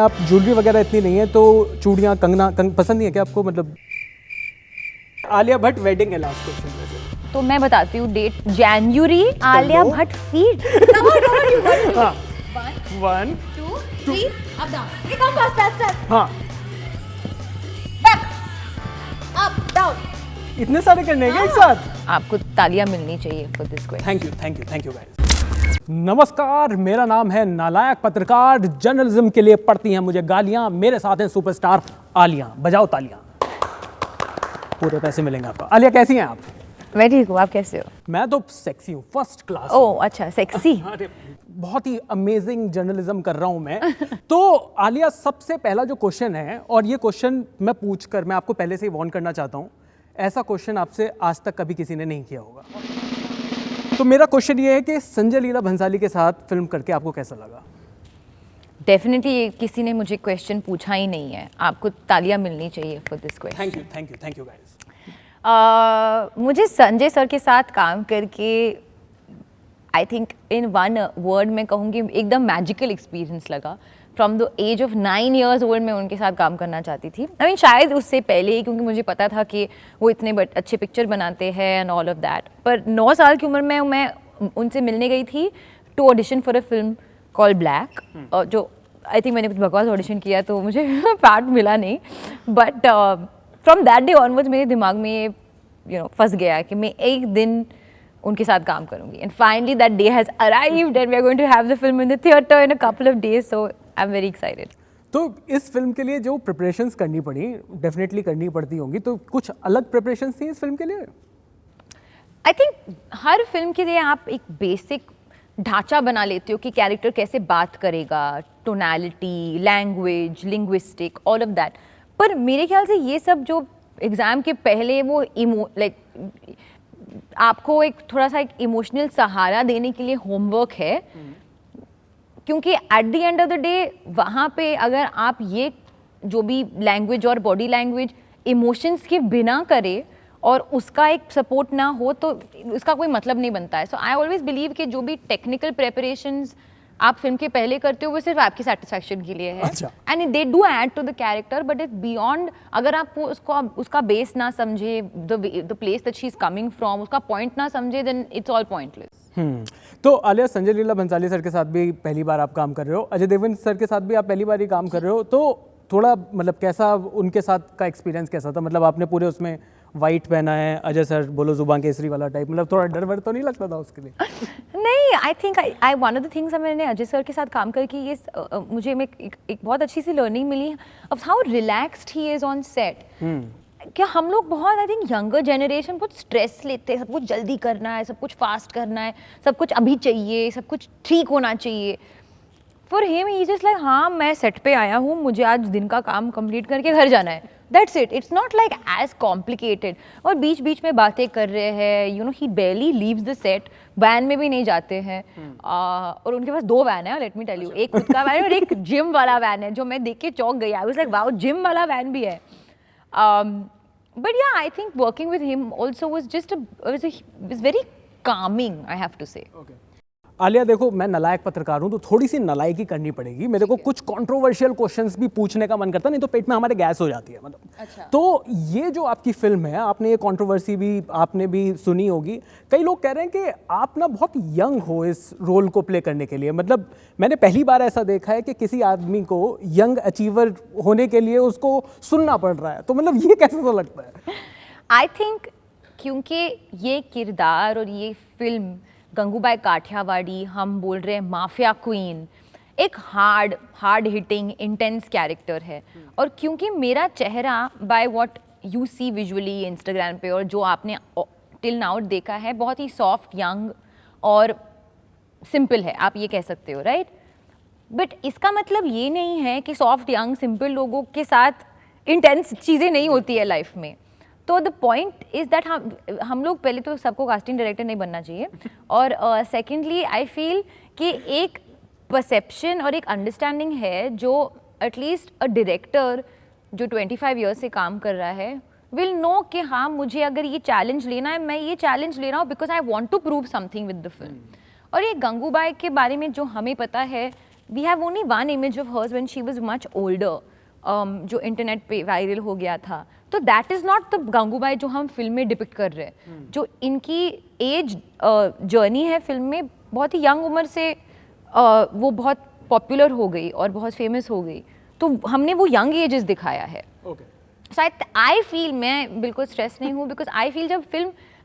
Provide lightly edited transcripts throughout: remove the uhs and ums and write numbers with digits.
आप ज्वेलरी वगैरह इतनी नहीं है, तो चूड़ियाँ कंगना पसंद नहीं है क्या आपको? मतलब आलिया भट्ट वेडिंग है लास्ट क्वेश्चन। तो मैं बताती हूँ डेट, जनवरी, आलिया भट्ट फीट। हाँ 1 2 3 up down ये कम फास्ट हाँ बैक अप डाउन इतने सारे करने हैं एक साथ? आपको तालियां मिलनी चाहिए for this question. Thank you guys. नमस्कार, मेरा नाम है नालायक पत्रकार। जर्नलिज्म के लिए पड़ती हैं मुझे गालियां। मेरे साथ हैं सुपरस्टार आलिया। बजाओ तालियां, पूरे पैसे मिलेंगे आपको। आलिया कैसी हैं आप? मैं ठीक हूँ, आप कैसे हो? मैं तो सेक्सी हूँ, फर्स्ट क्लास। ओह अच्छा, सेक्सी। अरे बहुत ही अमेजिंग जर्नलिज्म कर रहा हूँ मैं। तो आलिया, सबसे पहला जो क्वेश्चन है, और ये क्वेश्चन मैं आपको पहले से ही वार्न करना चाहता हूँ, ऐसा क्वेश्चन आपसे आज तक कभी किसी ने नहीं किया होगा। तो मेरा क्वेश्चन ये है कि संजय लीला भंसाली के साथ फिल्म करके आपको कैसा लगा? डेफिनेटली किसी ने मुझे क्वेश्चन पूछा ही नहीं है। आपको तालियां मिलनी चाहिए for this question. Thank you guys. मुझे संजय सर के साथ काम करके I think in one word में कहूँगी एकदम मैजिकल एक्सपीरियंस लगा। From the age of 9 years old मैं उनके साथ काम करना चाहती थी। आई मीन शायद उससे पहले ही, क्योंकि मुझे पता था कि वो इतने अच्छे पिक्चर बनाते हैं एंड ऑल ऑफ दैट। पर 9 साल की उम्र में मैं उनसे मिलने गई थी to audition for a film call black, जो आई थिंक मैंने कुछ बकवास ऑडिशन किया तो मुझे पार्ट मिला नहीं। But from that day onwards मेरे दिमाग में फंस गया कि मैं एक दिन उनके साथ काम करूंगी। And finally that day has arrived and we are going to have the film in the theatre in a couple of days, so I am very excited. तो इस फिल्म के लिए जो प्रिपरेशंस करनी पड़ी, डेफिनेटली करनी पड़ती होंगी, तो कुछ अलग प्रिपरेशंस थी इस फिल्म के लिए? आई थिंक हर फिल्म के लिए आप एक बेसिक ढांचा बना लेते हो कि कैरेक्टर कैसे बात करेगा, tonality, language, linguistic, all of that. पर मेरे ख्याल से ये सब जो एग्ज़ाम के पहले वो आपको एक थोड़ा सा एक इमोशनल सहारा देने के लिए होमवर्क है, क्योंकि at the end of the day वहाँ पे अगर आप ये जो भी लैंग्वेज और बॉडी लैंग्वेज इमोशंस के बिना करे और उसका एक सपोर्ट ना हो तो उसका कोई मतलब नहीं बनता है। सो आई ऑलवेज बिलीव कि जो भी टेक्निकल प्रेपरेशंस आप फिल्म के पहले करते हो वो सिर्फ आपकी सेटिस्फैक्शन के लिए है, and they do add to the character, but it's beyond. अगर आप उसका बेस ना समझे, the place that she is coming from, उसका पॉइंट ना समझे, देन इट्स ऑल पॉइंटलेस। तो आलिया, संजय लीला भंसाली सर के साथ भी पहली बार आप काम कर रहे हो, अजय देवगन सर के साथ भी आप पहली बार ही काम कर रहे हो, तो थोड़ा मतलब कैसा उनके साथ का एक्सपीरियंस कैसा था? मतलब आपने पूरे उसमें वाइट पहना है, अजय सर बोलो जुबान केसरी वाला टाइप, मतलब थोड़ा डर वर तो नहीं लगता था उसके लिए? नहीं, I think I one of the things मैंने अजय सर के साथ काम करके ये मुझे एक बहुत अच्छी सी लर्निंग मिली of how relaxed he is on set. क्या हम लोग बहुत, आई थिंक यंगर जनरेशन बहुत स्ट्रेस लेते हैं, सब कुछ जल्दी करना है, सब कुछ फास्ट करना है, सब कुछ अभी चाहिए, सब कुछ ठीक होना चाहिए। For him he just like, हाँ मैं सेट पे आया हूँ, मुझे आज दिन का काम कंप्लीट करके घर जाना है, that's it. It's not like as complicated. और बीच बीच में बातें कर रहे हैं, you know he barely leaves the set, van में भी नहीं जाते हैं। और उनके पास 2 वैन है, लेट मी टेल यू, एक खुद का वैन है और एक जिम वाला वैन है, जो मैं देख के चौंक गई। I was like wow, gym वाला वैन भी है। But yeah, I think working with him also was was very calming, I have to say. Okay. Alia देखो, मैं नालायक पत्रकार हूँ तो थोड़ी सी नालायकी करनी पड़ेगी। मेरे को कुछ कंट्रोवर्शियल क्वेश्चंस भी पूछने का मन करता, नहीं तो पेट में हमारे गैस हो जाती है मतलब। अच्छा। तो ये जो आपकी फिल्म है, आपने ये कंट्रोवर्सी भी आपने भी सुनी होगी। कई लोग कह रहे हैं कि आप ना बहुत यंग हो इस रोल को प्ले करने के लिए। मतलब मैंने पहली बार ऐसा देखा है कि किसी आदमी को यंग अचीवर होने के लिए उसको सुनना पड़ रहा है, तो मतलब ये कैसे तो लगता है? आई थिंक क्योंकि ये किरदार और ये फिल्म गंगूबाई काठियावाड़ी, हम बोल रहे हैं माफिया क्वीन, एक हार्ड हिटिंग इंटेंस कैरेक्टर है। और क्योंकि मेरा चेहरा by what you see visually Instagram पे और जो आपने टिल नाउ देखा है, बहुत ही सॉफ्ट, यंग और सिंपल है, आप ये कह सकते हो, राइट? बट इसका मतलब ये नहीं है कि सॉफ्ट, यंग, सिंपल लोगों के साथ इंटेंस चीज़ें नहीं होती है लाइफ में। तो द पॉइंट इज़ दैट हम लोग पहले तो सबको कास्टिंग डायरेक्टर नहीं बनना चाहिए, और सेकेंडली आई फील कि एक परसेप्शन और एक अंडरस्टैंडिंग है जो एटलीस्ट अ डायरेक्टर जो 25 ईयर्स से काम कर रहा है विल नो कि हाँ, मुझे अगर ये चैलेंज लेना है, मैं ये चैलेंज ले रहा हूँ because I want to prove something with the film. और ये गंगूबाई के बारे में जो हमें पता है, we have only one image of hers when she was much older, जो इंटरनेट पे वायरल हो गया था. तो that is not the Gangubai जो हम फिल्म में डिपिक्ट कर रहे हैं. जो इनकी एज जर्नी है फिल्म में, बहुत ही यंग उम्र से वो बहुत पॉपुलर हो गई और बहुत फेमस हो गई, तो हमने वो यंग एजेस दिखाया है. सो आई फील, मैं बिल्कुल स्ट्रेस नहीं हूँ, बिकॉज आई फील जब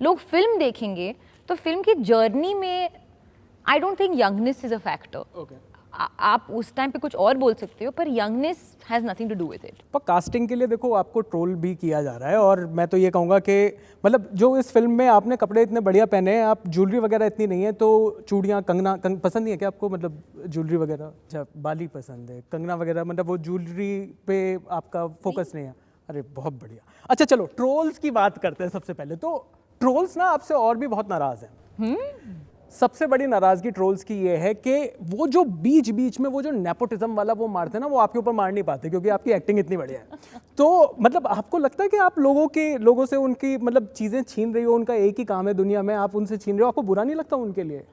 लोग फिल्म देखेंगे तो फिल्म की जर्नी में I don't think youngness is a factor. आप उस टाइम पे कुछ और बोल सकते हो, पर youngness has nothing to do with it. पर कास्टिंग के लिए देखो आपको ट्रोल भी किया जा रहा है, और मैं तो ये कहूँगा कि मतलब जो इस फिल्म में आपने कपड़े इतने बढ़िया पहने हैं, आप ज्वेलरी वगैरह इतनी नहीं है, तो चूड़ियाँ कंगना पसंद नहीं है क्या आपको? मतलब ज्वेलरी वगैरह, अच्छा बाली पसंद है, कंगना वगैरह, मतलब वो ज्वेलरी पे आपका फोकस नहीं है. अरे बहुत बढ़िया. अच्छा चलो ट्रोल्स की बात करते हैं. सबसे पहले तो ट्रोल्स ना आपसे और भी बहुत नाराज़ हैं. सबसे बड़ी नाराजगी ट्रोल्स की ये है कि वो जो बीच बीच में वो जो नेपोटिज्म वाला वो मारते हैं ना, वो आपके ऊपर मार नहीं पाते क्योंकि आपकी एक्टिंग इतनी बढ़िया है. तो मतलब आपको लगता है कि आप लोगों से उनकी मतलब चीज़ें छीन रही हो, उनका एक ही काम है दुनिया में, आप उनसे छीन रहे हो, आपको बुरा नहीं लगता उनके लिए?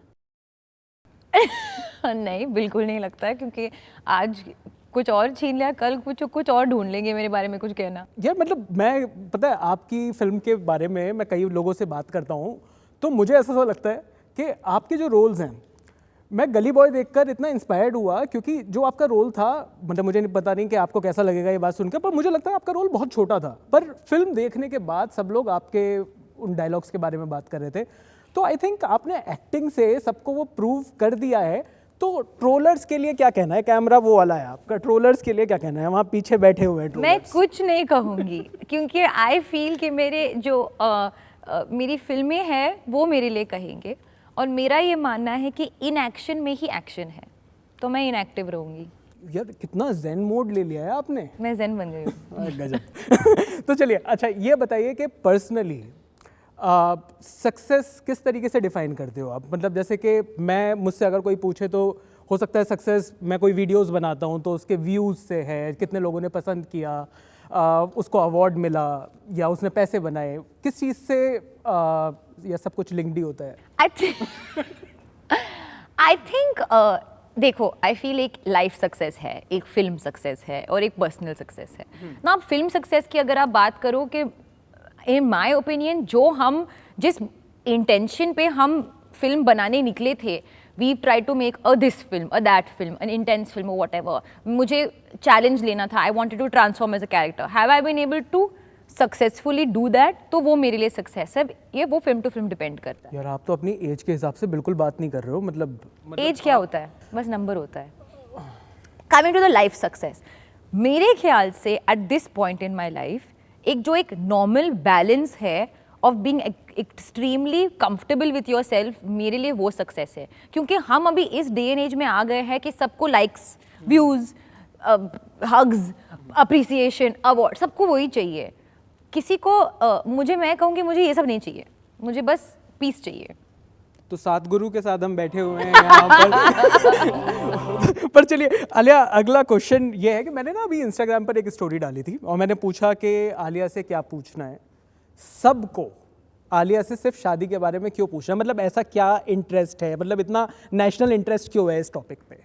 नहीं, बिल्कुल नहीं लगता है, क्योंकि आज कुछ और छीन लिया, कल कुछ और ढूंढ लेंगे मेरे बारे में कुछ कहना. यार मतलब मैं, पता है आपकी फिल्म के बारे में मैं कई लोगों से बात करता हूँ, तो मुझे ऐसा लगता है कि आपके जो रोल्स हैं, मैं गली बॉय देखकर इतना इंस्पायर्ड हुआ क्योंकि जो आपका रोल था, मतलब मुझे नहीं पता नहीं कि आपको कैसा लगेगा ये बात सुनकर, पर मुझे लगता है आपका रोल बहुत छोटा था, पर फिल्म देखने के बाद सब लोग आपके उन डायलॉग्स के बारे में बात कर रहे थे. तो आई थिंक आपने एक्टिंग से सबको वो प्रूव कर दिया है. तो ट्रोलर्स के लिए क्या कहना है? कैमरा वो वाला है आपका, ट्रोलर्स के लिए क्या कहना है? वहाँ पीछे बैठे हुए हैं मैं ट्रोलर्स. कुछ नहीं कहूँगी क्योंकि आई फील कि मेरे जो मेरी फिल्में हैं वो मेरे लिए कहेंगे, और मेरा ये मानना है कि इन एक्शन में ही एक्शन है, तो मैं इनएक्टिव रहूँगी. यार कितना ज़ेन मोड ले लिया है आपने. मैं ज़ेन बन गई हूँ. गजब. तो चलिए, अच्छा ये बताइए कि पर्सनली सक्सेस किस तरीके से डिफाइन करते हो आप? मतलब जैसे कि मुझसे अगर कोई पूछे तो हो सकता है सक्सेस, मैं कोई वीडियोस बनाता हूँ तो उसके व्यूज़ से है, कितने लोगों ने पसंद किया, उसको अवार्ड मिला, या उसने पैसे बनाए, किस चीज़ से यह सब कुछ लिंक्ड ही होता है? आई थिंक देखो, आई फील एक लाइफ सक्सेस है, एक फिल्म सक्सेस है, और एक पर्सनल सक्सेस है ना. आप फिल्म सक्सेस की अगर आप बात करो कि इन माय ओपिनियन जिस इंटेंशन पे हम फिल्म बनाने निकले थे, we try to make this film, that film, an intense film, whatever. मुझे चैलेंज लेना था, I wanted to transform as a character. Have I been able to successfully do that? तो वो मेरे लिए सक्सेस है. ये वो फिल्म टू फिल्म डिपेंड करता है. यार आप तो अपनी एज के हिसाब से बिल्कुल बात नहीं कर रहे हो. मतलब एज क्या होता है? बस नंबर होता है. Coming to the life success, मेरे ख्याल से at this point in my life एक नॉर्मल बैलेंस है of being extremely comfortable with yourself, मेरे लिए वो सक्सेस है. क्योंकि हम अभी इस डे एंड एज में आ गए हैं कि सबको likes, views, hugs, appreciation, award, सबको वही चाहिए. किसी को मैं कहूँगी मुझे ये सब नहीं चाहिए, मुझे बस पीस चाहिए. तो सतगुरु के साथ हम बैठे हुए हैं यहाँ पर. पर चलिए आलिया, अगला क्वेश्चन ये है कि मैंने ना अभी इंस्टाग्राम पर एक स्टोरी डाली थी और मैंने पूछा कि आलिया से क्या पूछना है. सबको आलिया से सिर्फ शादी के बारे में क्यों पूछना है? मतलब ऐसा क्या इंटरेस्ट है, मतलब इतना नेशनल इंटरेस्ट क्यों है इस टॉपिक पे?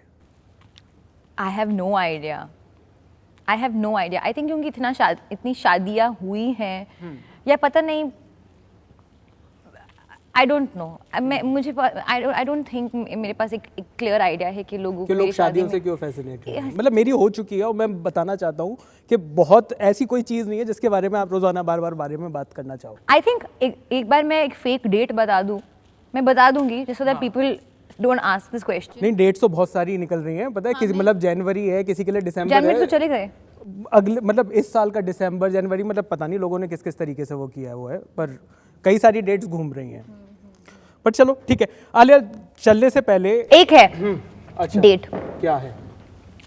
I have no idea. I think क्योंकि इतनी शादियाँ हुई हैं, या पता नहीं, I don't know. I don't think मेरे पास एक क्लियर आइडिया है कि लोग शादियों से क्यों फैसिनेट हैं. मतलब मेरी हो चुकी है और मैं बताना चाहता हूँ कि बहुत ऐसी कोई चीज़ नहीं है जिसके बारे में आप रोजाना बार बार बारे में बात करना चाहो. आई थिंक एक बार मैं एक फेक डेट बता दूँ, मैं बता दूंगी so that people don't ask this question. नहीं, डेट्स तो बहुत सारी निकल रही हैं, पता है. किसी मतलब जनवरी है, किसी के लिए दिसंबर जनवरी तो चले गए. अगले मतलब इस साल का दिसंबर, जनवरी, मतलब पता नहीं लोगों ने किस किस तरीके से वो किया है, वो है. पर कई सारी डेट्स घूम रही हैं. पर चलो ठीक है आलिया, चलने से पहले एक है अच्छा डेट. क्या है?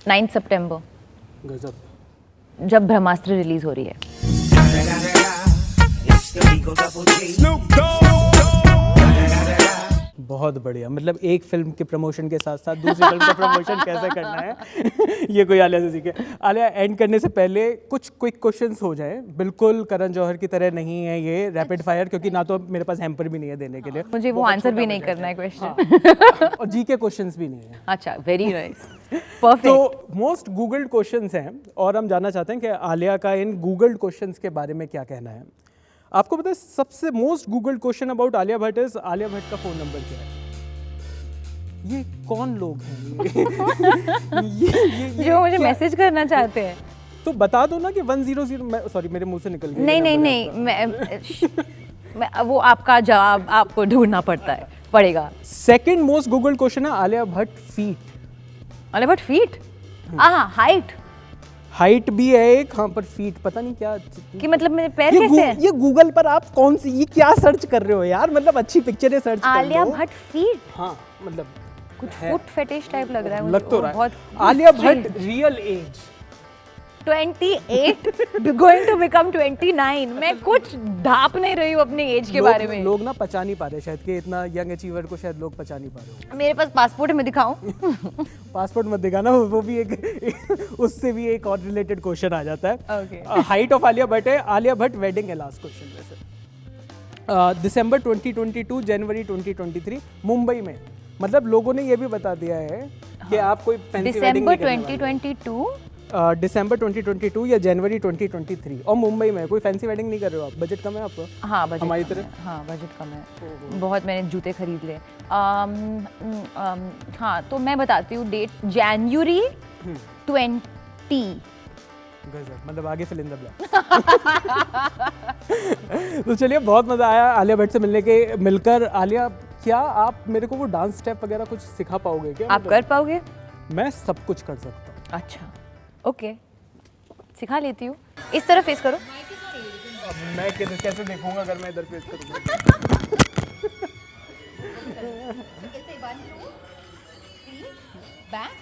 9 सितंबर, गजब. जब ब्रह्मास्त्र रिलीज हो रही है. बहुत बढ़िया, मतलब एक फिल्म के प्रमोशन के साथ साथ दूसरी फिल्म का प्रमोशन कैसे करना है ये कोई आलिया से सीखे। आलिया, एंड करने से पहले कुछ क्विक क्वेश्चंस हो जाए, बिल्कुल करण जौहर की तरह नहीं है ये रैपिड फायर, क्योंकि ना तो मेरे पास हैम्पर भी नहीं है देने के लिए, मुझे वो आंसर भी नहीं करना है क्वेश्चन। और जी के क्वेश्चंस भी नहीं है। अच्छा, वेरी नाइस, परफेक्ट। तो मोस्ट गूगल्ड क्वेश्चंस हैं और हम जानना चाहते हैं कि आलिया का इन गूगल्ड क्वेश्चंस के बारे में क्या कहना है। आपको पता है सबसे most googled question about Alia Bhatt is Alia Bhatt का फोन नंबर क्या है? ये कौन लोग हैं ये जो मुझे मैसेज करना चाहते हैं। तो बता दो ना कि 100, सॉरी मेरे मुंह से निकल गया। नहीं, मैं वो आपका जवाब आपको ढूंढना पड़ेगा। सेकंड मोस्ट गूगल्ड क्वेश्चन है आलिया भट्ट फीट। अरे बट फीट, हाइट भी है एक, हाँ, पर फीट पता नहीं क्या कि मतलब मेरे पैर कैसे हैं? ये गूगल पर आप कौन सी ये क्या सर्च कर रहे हो यार, मतलब अच्छी पिक्चरें सर्च कर लो। आलिया भट्ट फीट, हाँ, मतलब कुछ फुट फेटिश टाइप लग रहा है मुझे। लग तो रहा है। बहुत Alia Bhatt real age 28 going to become 29। मैं कुछ ढाप नहीं रही हूँ अपने एज के बारे में। लोग ना पचा नहीं पा रहे शायद कि इतना यंग अचीवर को शायद लोग पचा नहीं पा रहे हो। मेरे पास पासपोर्ट है, मैं दिखाऊं? पासपोर्ट मत दिखाना, वो भी एक उससे भी एक और रिलेटेड क्वेश्चन आ जाता है। Okay. Height of Alia Bhatt है, आलिया भट्ट वेडिंग है लास्ट क्वेश्चन वैसे। दिसंबर 2022 जनवरी 2023 मुंबई में, मतलब लोगों ने ये भी बता दिया है कि आप कोई फैंसी वेडिंग नहीं दिसंबर करने वाले। 2022, दिसंबर 2022 या जनवरी 2023 और मुंबई में कोई फैंसी वेडिंग नहीं कर रहे हो आप? बजट कम है आपको? हाँ बजट हमारी कम तरह? है। हाँ बजट कम है, बहुत मैंने जूते खरीद ले। हाँ तो मैं बताती हूँ डेट, जनवरी 20। गजब, मतलब आगे फिल इन द ब्लैंक। तो चलिए, बहुत मजा आया आलिया भट्ट से मिलकर। आलिया, क्या आप मेरे को वो डांस स्टेप वगैरह कुछ सिखा पाओगे क्या? आप कर पाओगे? मैं सब कुछ कर सकता हूँ। अच्छा, ओके, सिखा लेती हूँ। इस तरफ फेस करो। अब मैं कैसे देखूंगा अगर मैं इधर फेस करूंगा? Back,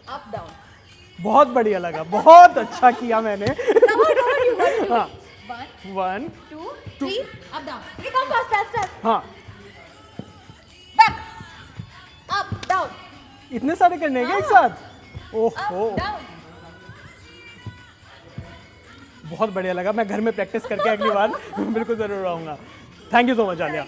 up, down. बहुत बढ़िया लगा, बहुत अच्छा किया मैंने। हाँ, 1 2, 3, up, down. Okay, come faster. हाँ, Back, up, down. इतने सारे करने हैं क्या एक साथ? ओहो, Up, down. बहुत बढ़िया लगा। मैं घर में प्रैक्टिस करके अगली बार बिल्कुल जरूर आऊँगा। Thank you so much Alia.